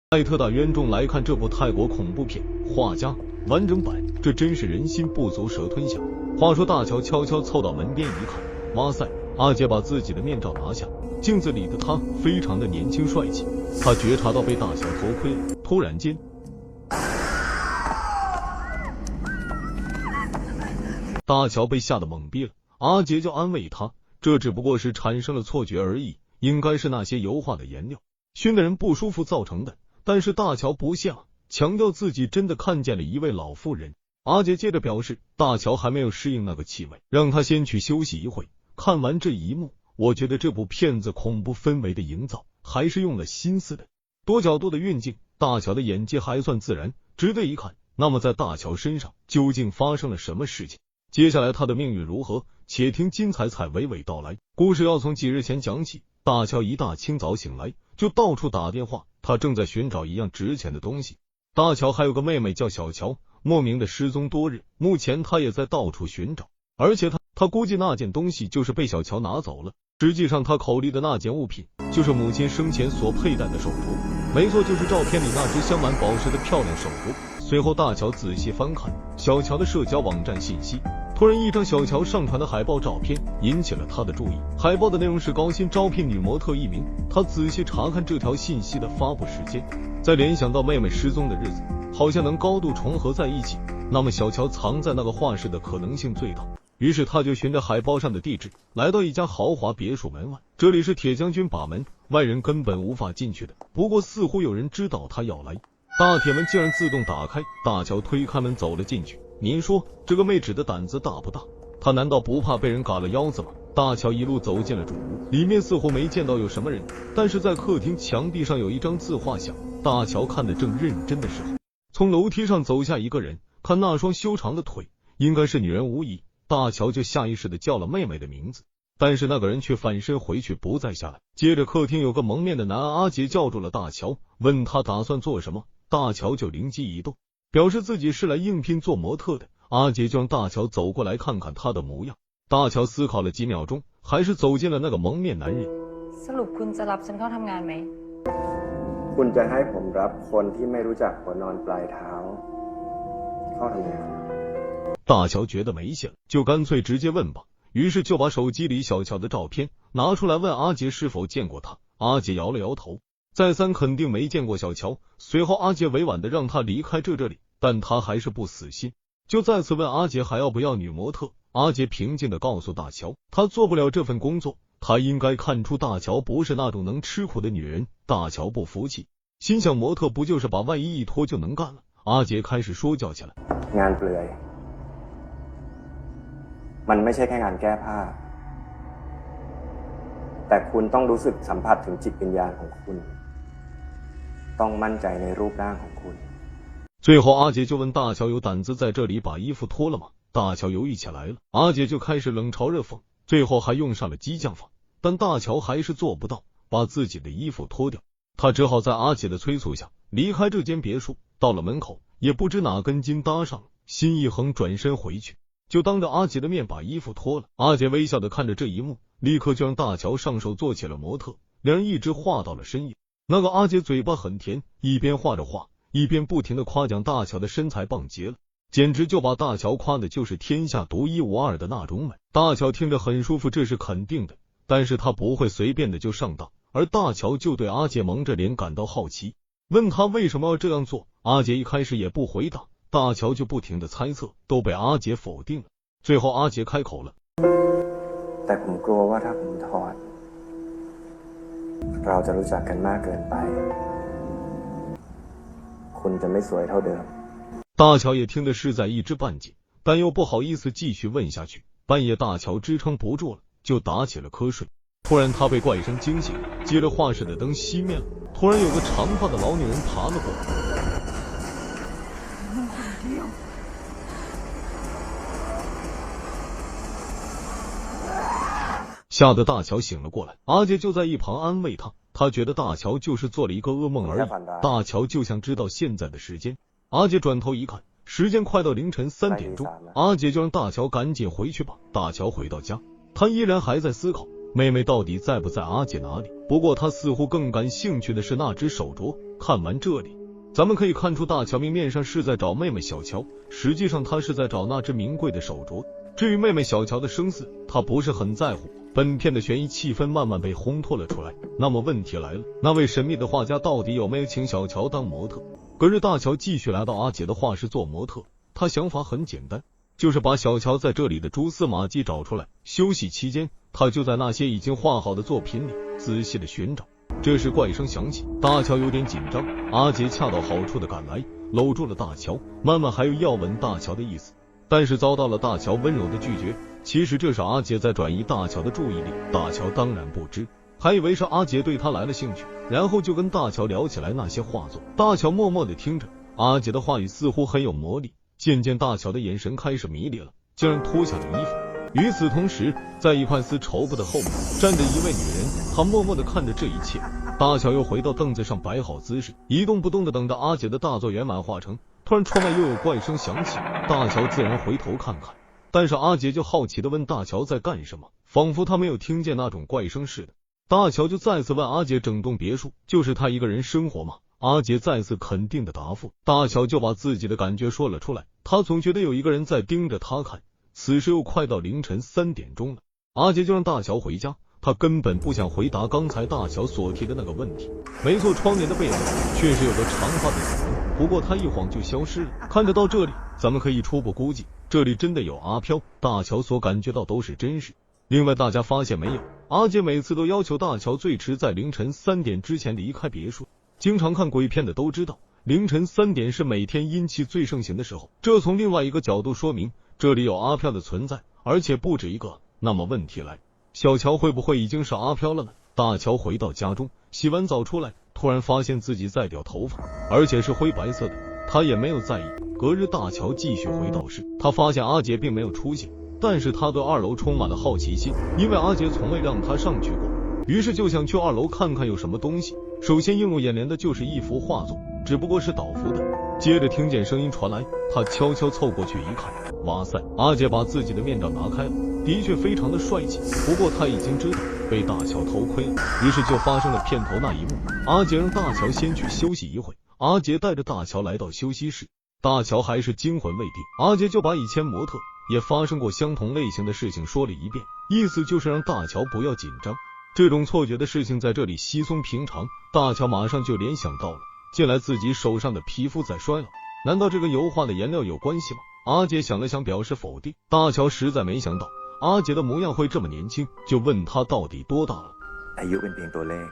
艾特大渊众来看这部泰国恐怖片，画家完整版，这真是人心不足蛇吞象。话说大乔悄悄凑到门边一看，哇塞，阿杰把自己的面罩拿下，镜子里的他非常的年轻帅气。他觉察到被大乔偷窥了，突然间，大乔被吓得懵逼了。阿杰就安慰他，这只不过是产生了错觉而已，应该是那些油画的颜料熏得人不舒服造成的。但是大乔不信，强调自己真的看见了一位老妇人。阿杰接着表示，大乔还没有适应那个气味，让他先去休息一会。看完这一幕，我觉得这部片子恐怖氛围的营造还是用了心思的。多角度的运镜，大乔的演技还算自然，值得一看。那么在大乔身上究竟发生了什么事情？接下来他的命运如何？且听金彩彩娓娓道来。故事要从几日前讲起。大乔一大清早醒来，就到处打电话，他正在寻找一样值钱的东西。大乔还有个妹妹叫小乔，莫名的失踪多日，目前他也在到处寻找，而且他估计那件东西就是被小乔拿走了。实际上他口里的那件物品就是母亲生前所佩戴的手镯，没错，就是照片里那只镶满宝石的漂亮手镯。随后大乔仔细翻看小乔的社交网站信息，突然一张小乔上传的海报照片引起了他的注意。海报的内容是高薪招聘女模特1名。他仔细查看这条信息的发布时间，再联想到妹妹失踪的日子好像能高度重合在一起，那么小乔藏在那个画室的可能性最大。于是他就循着海报上的地址来到一家豪华别墅门外，这里是铁将军把门，外人根本无法进去的。不过似乎有人知道他要来，大铁门竟然自动打开，大乔推开门走了进去。您说这个妹纸的胆子大不大？他难道不怕被人嘎了腰子吗？大乔一路走进了主屋，里面似乎没见到有什么人，但是在客厅墙壁上有一张自画像。大乔看得正认真的时候，从楼梯上走下一个人，看那双修长的腿，应该是女人无疑。大乔就下意识的叫了妹妹的名字，但是那个人却反身回去不再下来。接着客厅有个蒙面的男阿杰叫住了大乔，问他打算做什么。大乔就灵机一动，表示自己是来应聘做模特的。阿杰就让大乔走过来看看他的模样。大乔思考了几秒钟，还是走进了那个蒙面男人。สรุปคุณจะรับฉันเข้าทำงานไหมคุณจะให้ผมรับคนที่ไม่รู้จักหัวนอนปลายเท้าเข้าทำงาน大乔觉得没戏了，就干脆直接问吧。于是就把手机里小乔的照片拿出来问阿杰是否见过他。阿杰摇了摇头，再三肯定没见过小乔。随后阿杰委婉的让他离开这里，但他还是不死心，就再次问阿杰还要不要女模特。阿杰平静的告诉大乔，他做不了这份工作。他应该看出大乔不是那种能吃苦的女人。大乔不服气，心想模特不就是把外衣一脱就能干了？阿杰开始说教起来。งานเปลือยมันไม่ใช่แค่งานแก้ผ้าแต่คุณต้องรู้สึกสัมผัสถึงจิตวิญญาณของคุณต้องมั่นใจในรูปร่างของคุณ最后阿杰就问大乔有胆子在这里把衣服脱了吗？大乔犹豫起来了，阿杰就开始冷嘲热讽，最后还用上了激将法，但大乔还是做不到把自己的衣服脱掉。他只好在阿杰的催促下离开这间别墅。到了门口，也不知哪根筋搭上了，心一横转身回去，就当着阿杰的面把衣服脱了。阿杰微笑的看着这一幕，立刻就让大乔上手做起了模特，两人一直画到了深夜。那个阿杰嘴巴很甜，一边画着画，一边不停的夸奖大乔的身材棒极了，简直就把大乔夸的就是天下独一无二的那种美。大乔听着很舒服，这是肯定的，但是他不会随便的就上当。而大乔就对阿杰蒙着脸感到好奇，问他为什么要这样做。阿杰一开始也不回答，大乔就不停的猜测，都被阿杰否定了。最后阿杰开口了，แต่ผมกลัวว่าถ้าผมถอดเราจะรู้จักกันมากเกินไปคุณจะไม่สวยเท่าเดิม。大乔也听得是在一知半解，但又不好意思继续问下去。半夜大乔支撑不住了，就打起了瞌睡。突然他被怪声惊醒，接着画室的灯熄灭了，突然有个长发的老女人爬了过来。吓得大乔醒了过来，阿杰就在一旁安慰他，他觉得大乔就是做了一个噩梦而已。大乔就想知道现在的时间。阿杰转头一看，时间快到凌晨3点钟，阿杰就让大乔赶紧回去吧。大乔回到家，他依然还在思考，妹妹到底在不在阿杰哪里。不过他似乎更感兴趣的是那只手镯。看完这里，咱们可以看出大乔明面上是在找妹妹小乔，实际上他是在找那只名贵的手镯。至于妹妹小乔的生死，他不是很在乎。本片的悬疑气氛慢慢被烘托了出来。那么问题来了，那位神秘的画家到底有没有请小乔当模特？隔日大乔继续来到阿杰的画室做模特，他想法很简单，就是把小乔在这里的蛛丝马迹找出来。休息期间，他就在那些已经画好的作品里仔细的寻找。这时怪声响起，大乔有点紧张，阿杰恰到好处的赶来，搂住了大乔，慢慢还有要吻大乔的意思，但是遭到了大乔温柔的拒绝。其实这是阿杰在转移大乔的注意力，大乔当然不知，还以为是阿杰对他来了兴趣，然后就跟大乔聊起来那些画作。大乔默默的听着，阿杰的话语似乎很有魔力，渐渐大乔的眼神开始迷离了，竟然脱下了衣服。与此同时，在一块丝绸布的后面站着一位女人，她默默的看着这一切。大乔又回到凳子上摆好姿势，一动不动的等着阿杰的大作圆满画成。突然窗外又有怪声响起，大乔自然回头看看，但是阿杰就好奇的问大乔在干什么，仿佛他没有听见那种怪声似的。大乔就再次问阿杰，整栋别墅就是他一个人生活吗？阿杰再次肯定的答复。大乔就把自己的感觉说了出来，他总觉得有一个人在盯着他看。此时又快到凌晨3点钟了，阿杰就让大乔回家，他根本不想回答刚才大乔所提的那个问题。没错，窗帘的背后确实有个长发的女人，不过她一晃就消失了。看着到这里，咱们可以初步估计，这里真的有阿飘，大乔所感觉到都是真实。另外大家发现没有，阿杰每次都要求大乔最迟在凌晨3点之前离开别墅。经常看鬼片的都知道，凌晨3点是每天阴气最盛行的时候，这从另外一个角度说明这里有阿飘的存在，而且不止一个。那么问题来，小乔会不会已经是阿飘了呢？大乔回到家中，洗完澡出来，突然发现自己在掉头发，而且是灰白色的，他也没有在意。隔日大乔继续回到室，他发现阿杰并没有出现，但是他对2楼充满了好奇心，因为阿杰从未让他上去过，于是就想去2楼看看有什么东西。首先映入眼帘的就是一幅画作，只不过是倒伏的。接着听见声音传来，他悄悄凑过去一看，哇塞，阿杰把自己的面罩拿开了，的确非常的帅气。不过他已经知道被大乔偷窥了，于是就发生了片头那一幕。阿杰让大乔先去休息一会，阿杰带着大乔来到休息室，大乔还是惊魂未定，阿杰就把以前模特也发生过相同类型的事情说了一遍，意思就是让大乔不要紧张。这种错觉的事情在这里稀松平常，大乔马上就联想到了近来自己手上的皮肤在衰老，难道这跟油画的颜料有关系吗？阿杰想了想表示否定。大乔实在没想到阿杰的模样会这么年轻，就问他到底多大了。อายุเป็นเพียงตัวเลข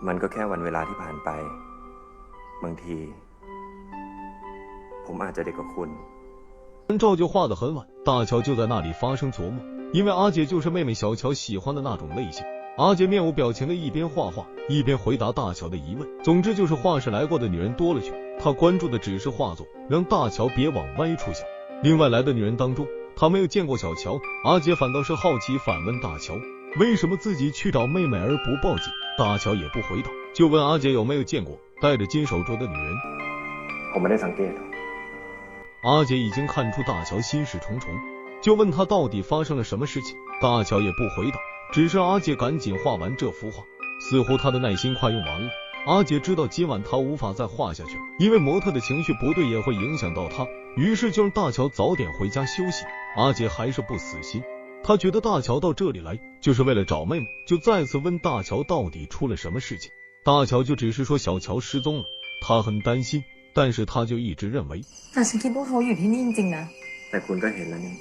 มันก็แค่วันเวลาที่ผ่านไปบางทีผมอาจจะเด็กกว่าคุณ照就画得很晚，大乔就在那里发生琢磨，因为阿杰就是妹妹小乔喜欢的那种类型。阿杰面无表情的一边画画一边回答大乔的疑问。总之就是画室来过的女人多了去，他关注的只是画作，让大乔别往歪处想。另外来的女人当中，他没有见过小乔，阿杰反倒是好奇反问大乔，为什么自己去找妹妹而不报警？大乔也不回答，就问阿杰有没有见过戴着金手镯的女人。ผมไม่ได้สังเกต阿杰已经看出大乔心事重重，就问他到底发生了什么事情。大乔也不回答，只是阿杰赶紧画完这幅画，似乎他的耐心快用完了。阿杰知道今晚他无法再画下去了，因为模特的情绪不对也会影响到他，于是就让大乔早点回家休息。阿杰还是不死心，他觉得大乔到这里来就是为了找妹妹，就再次问大乔到底出了什么事情。大乔就只是说小乔失踪了，他很担心，但是他就一直认为แต่ฉันคิดว่าเขาอยู่ที่นี่จริงๆนะแต่คุณก็เห็นแล้วนี่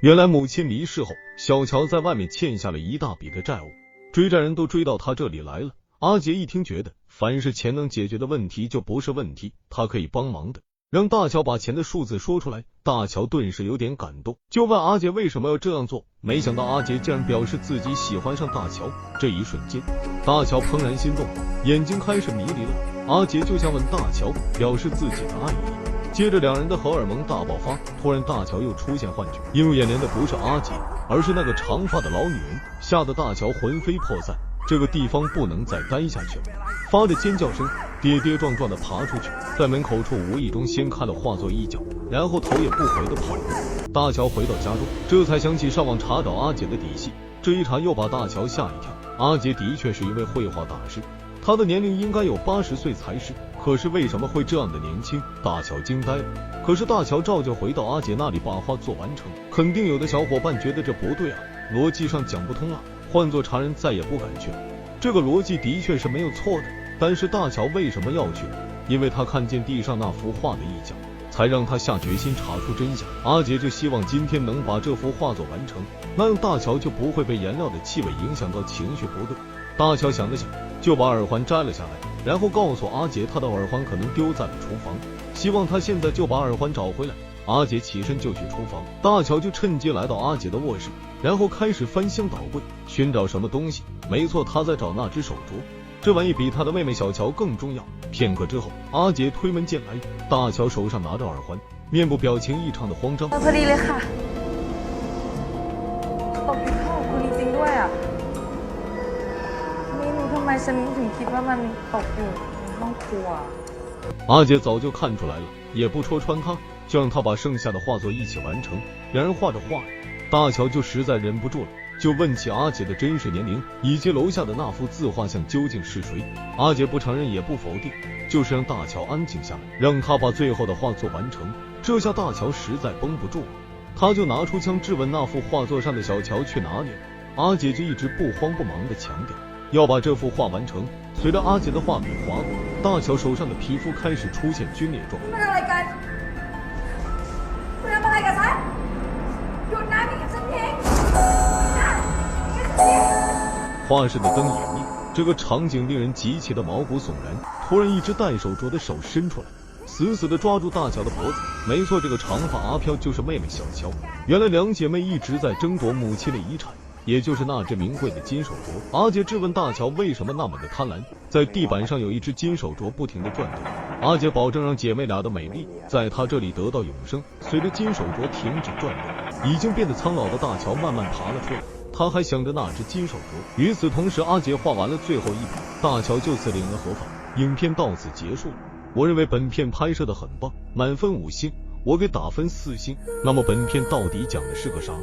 原来母亲离世后，小乔在外面欠下了一大笔的债务，追债人都追到他这里来了。阿杰一听觉得凡是钱能解决的问题就不是问题，他可以帮忙的，让大乔把钱的数字说出来。大乔顿时有点感动，就问阿杰为什么要这样做。没想到阿杰竟然表示自己喜欢上大乔，这一瞬间大乔怦然心动，眼睛开始迷离了。阿杰就想吻大乔表示自己的爱意，接着两人的荷尔蒙大爆发。突然大乔又出现幻觉，映入眼帘的不是阿杰，而是那个长发的老女人，吓得大乔魂飞魄散，这个地方不能再待下去了。发着尖叫声，跌跌撞撞地爬出去，在门口处无意中先看了画作一角，然后头也不回地跑了。大乔回到家中，这才想起上网查找阿杰的底细，这一查又把大乔吓一跳。阿杰的确是一位绘画大师，他的年龄应该有80岁才是，可是为什么会这样的年轻？大乔惊呆了。可是大乔照旧回到阿杰那里把画做完成，肯定有的小伙伴觉得这不对啊，逻辑上讲不通啊，换做常人再也不敢去了。这个逻辑的确是没有错的，但是大乔为什么要去？因为他看见地上那幅画的一角，才让他下决心查出真相。阿杰就希望今天能把这幅画作完成，那样大乔就不会被颜料的气味影响到情绪不对。大乔想了想，就把耳环摘了下来，然后告诉阿杰他的耳环可能丢在了厨房，希望他现在就把耳环找回来。阿杰起身就去厨房，大乔就趁机来到阿杰的卧室，然后开始翻箱倒柜寻找什么东西。没错，他在找那只手镯，这玩意比他的妹妹小乔更重要。片刻之后，阿杰推门进来，大乔手上拿着耳环，面部表情异常的慌张。พอดีเลยค่ะตกอยู่ข้างคุณจริงๆด้วยอ่ะไม่รู้ทำไมฉันถึงคิดว่ามันตกอยู่ในห้องครัว。阿杰早就看出来了，也不戳穿他，就让他把剩下的画作一起完成。两人画着画，大乔就实在忍不住了，就问起阿杰的真实年龄以及楼下的那幅自画像究竟是谁。阿杰不承认也不否定，就是让大乔安静下来，让他把最后的画作完成。这下大乔实在绷不住了，他就拿出枪质问那幅画作上的小乔去哪里了。阿杰就一直不慌不忙地强调要把这幅画完成。随着阿杰的画笔划过，大乔手上的皮肤开始出现皲裂状。มันอะไรกันคุณทำอะไรกับฉันหยุดนะนี่ฉันทิ้ง画室的灯也灭，这个场景令人极其的毛骨悚然。突然，一只戴手镯的手伸出来，死死地抓住大乔的脖子。没错，这个长发阿飘就是妹妹小乔。原来两姐妹一直在争夺母亲的遗产，也就是那只名贵的金手镯。阿杰质问大乔为什么那么的贪婪，在地板上有一只金手镯不停地转动。阿杰保证让姐妹俩的美丽在他这里得到永生。随着金手镯停止转动，已经变得苍老的大乔慢慢爬了出来。他还想着那只金手镯。与此同时，阿杰画完了最后一笔，大乔就此领了合法。影片到此结束了。我认为本片拍摄的很棒，满分5星，我给打分4星。那么本片到底讲的是个啥？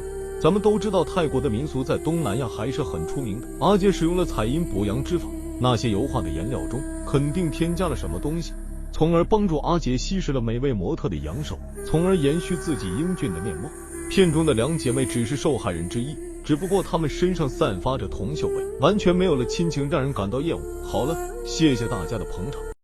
咱们都知道泰国的民俗在东南亚还是很出名的。阿杰使用了采阴补阳之法，那些油画的颜料中肯定添加了什么东西，从而帮助阿杰吸食了每位模特的阳寿，从而延续自己英俊的面貌。片中的两姐妹只是受害人之一，只不过她们身上散发着铜锈味，完全没有了亲情，让人感到厌恶。好了，谢谢大家的捧场。